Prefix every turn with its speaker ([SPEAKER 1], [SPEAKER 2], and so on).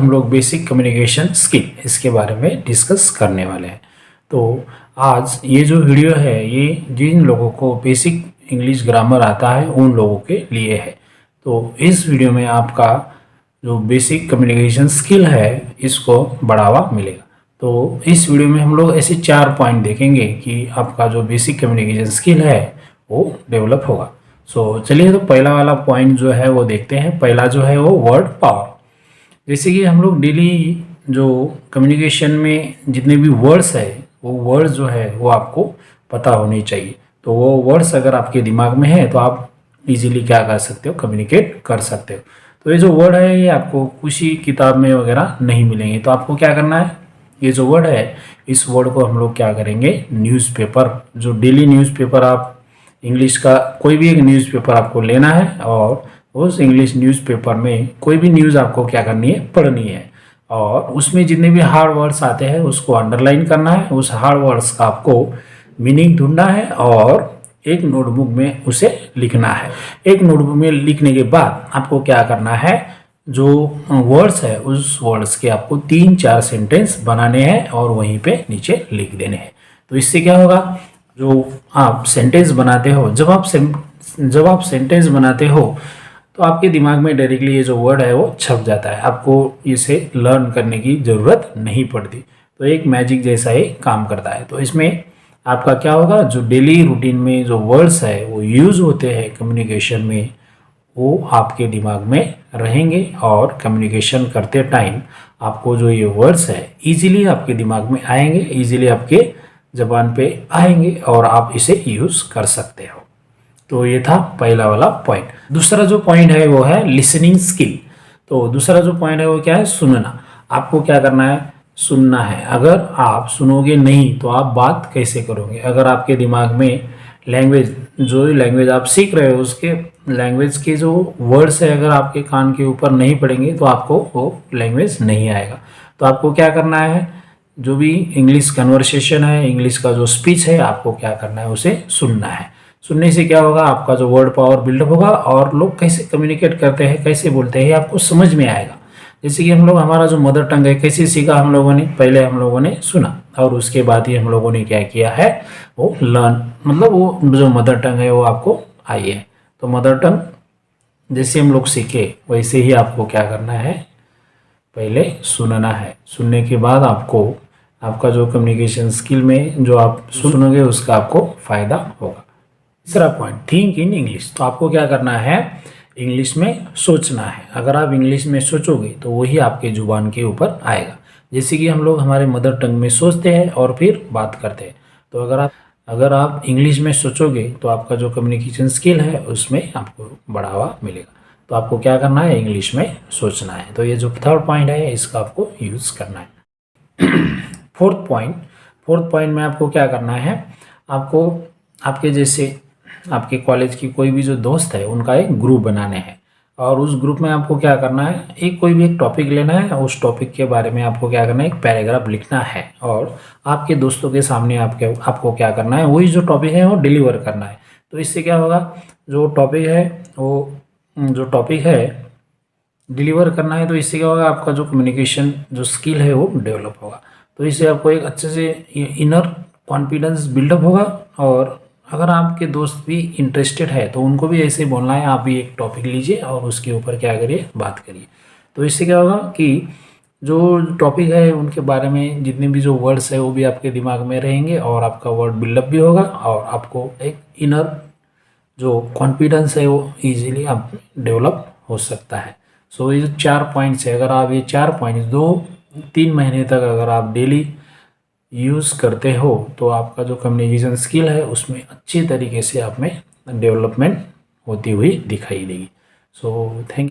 [SPEAKER 1] हम लोग basic communication skill इसके बारे में डिस्कस करने वाले हैं। तो आज ये जो वीडियो है ये जिन लोगों को बेसिक इंग्लिश ग्रामर आता है उन लोगों के लिए है। तो इस वीडियो में आपका जो बेसिक कम्युनिकेशन स्किल है इसको बढ़ावा मिलेगा। तो इस वीडियो में हम लोग ऐसे 4 पॉइंट देखेंगे कि आपका जो बेसिक कम्युनिकेशन स्किल है वो डेवलप होगा। चलिए तो पहला वाला पॉइंट जो है वो देखते हैं। पहला जो है वो वर्ड पावर। जैसे कि हम लोग डेली जो कम्युनिकेशन में जितने भी वर्ड्स है वो वर्ड्स जो है वो आपको पता होने चाहिए। तो वो वर्ड्स अगर आपके दिमाग में है तो आप इजीली क्या कर सकते हो, कम्युनिकेट कर सकते हो। तो ये जो वर्ड है ये आपको कुछ ही किताब में वगैरह नहीं मिलेंगे। तो आपको क्या करना है, ये जो वर्ड है इस वर्ड को हम लोग क्या करेंगे, न्यूज़पेपर, जो डेली न्यूज़पेपर आप इंग्लिश का कोई भी एक न्यूज़पेपर आपको लेना है और उस इंग्लिश न्यूज़पेपर में कोई भी न्यूज़ आपको क्या करनी है, पढ़नी है। और उसमें जितने भी हार्ड वर्ड्स आते हैं उसको अंडरलाइन करना है, उस हार्ड वर्ड्स का आपको मीनिंग ढूंढना है और एक नोटबुक में उसे लिखना है। एक नोटबुक में लिखने के बाद आपको क्या करना है, जो वर्ड्स है उस वर्ड्स के आपको 3-4 सेंटेंस बनाने हैं और वहीं पे नीचे लिख देने हैं। तो इससे क्या होगा, जो आप सेंटेंस बनाते हो, जब आप सेंटेंस बनाते हो तो आपके दिमाग में डायरेक्टली ये जो वर्ड है वो छप जाता है, आपको इसे लर्न करने की ज़रूरत नहीं पड़ती। तो एक मैजिक जैसा ही काम करता है। तो इसमें आपका क्या होगा, जो डेली रूटीन में जो वर्ड्स है वो यूज़ होते हैं कम्युनिकेशन में, वो आपके दिमाग में रहेंगे और कम्युनिकेशन करते टाइम आपको जो ये वर्ड्स है ईजिली आपके दिमाग में आएंगे, ईजिली आपके ज़बान पे आएंगे और आप इसे यूज़ कर सकते हो। तो ये था पहला वाला पॉइंट। दूसरा जो पॉइंट है वो है लिसनिंग स्किल। तो दूसरा जो पॉइंट है वो क्या है, सुनना। आपको क्या करना है, सुनना है। अगर आप सुनोगे नहीं तो आप बात कैसे करोगे। अगर आपके दिमाग में लैंग्वेज, जो लैंग्वेज आप सीख रहे हो उसके लैंग्वेज के जो वर्ड्स है अगर आपके कान के ऊपर नहीं पड़ेंगे तो आपको वो लैंग्वेज नहीं आएगा। तो आपको क्या करना है, जो भी इंग्लिश कन्वर्सेशन है, इंग्लिश का जो स्पीच है, आपको क्या करना है, उसे सुनना है। सुनने से क्या होगा, आपका जो वर्ड पावर बिल्डअप होगा और लोग कैसे कम्युनिकेट करते हैं, कैसे बोलते हैं, आपको समझ में आएगा। जैसे कि हम लोग, हमारा जो मदर टंग है कैसे सीखा हम लोगों ने, पहले हम लोगों ने सुना और उसके बाद ही हम लोगों ने क्या किया है, वो लर्न, मतलब वो जो मदर टंग है वो आपको आई है। तो मदर टंग जैसे हम लोग सीखे वैसे ही आपको क्या करना है, पहले सुनना है। सुनने के बाद आपको आपका जो कम्युनिकेशन स्किल में जो आप सुनोगे उसका आपको फ़ायदा होगा। तीसरा पॉइंट, थिंक इन इंग्लिश। तो आपको क्या करना है, इंग्लिश में सोचना है। अगर आप इंग्लिश में सोचोगे तो वही आपके जुबान के ऊपर आएगा। जैसे कि हम लोग हमारे मदर टंग में सोचते हैं और फिर बात करते हैं। तो अगर आप इंग्लिश में सोचोगे तो आपका जो कम्युनिकेशन स्किल है उसमें आपको बढ़ावा मिलेगा। तो आपको क्या करना है, इंग्लिश में सोचना है। तो ये जो थर्ड पॉइंट है इसका आपको यूज़ करना है। फोर्थ पॉइंट में आपको क्या करना है, आपको आपके जैसे आपके कॉलेज की कोई भी जो दोस्त है उनका एक ग्रुप बनाने हैं और उस ग्रुप में आपको क्या करना है, कोई भी एक टॉपिक लेना है। उस टॉपिक के बारे में आपको क्या करना है, एक पैराग्राफ लिखना है और आपके दोस्तों के सामने आपको क्या करना है, वही जो टॉपिक है वो डिलीवर करना है। तो इससे क्या होगा, जो टॉपिक है डिलीवर करना है, तो इससे क्या होगा, आपका जो कम्युनिकेशन जो स्किल है वो डेवलप होगा। तो इससे आपको एक अच्छे से इनर कॉन्फिडेंस बिल्डअप होगा। और अगर आपके दोस्त भी इंटरेस्टेड है तो उनको भी ऐसे बोलना है, आप भी एक टॉपिक लीजिए और उसके ऊपर क्या करिए, बात करिए। तो इससे क्या होगा कि जो टॉपिक है उनके बारे में जितने भी जो वर्ड्स है वो भी आपके दिमाग में रहेंगे और आपका वर्ड बिल्डअप भी होगा और आपको एक इनर जो कॉन्फिडेंस है वो ईजिली आप डेवलप हो सकता है। ये जो 4 पॉइंट्स है, अगर आप ये 4 पॉइंट्स 2-3 महीने तक अगर आप डेली यूज़ करते हो तो आपका जो कम्युनिकेशन स्किल है उसमें अच्छी तरीके से आप में डेवलपमेंट होती हुई दिखाई देगी। Thank you.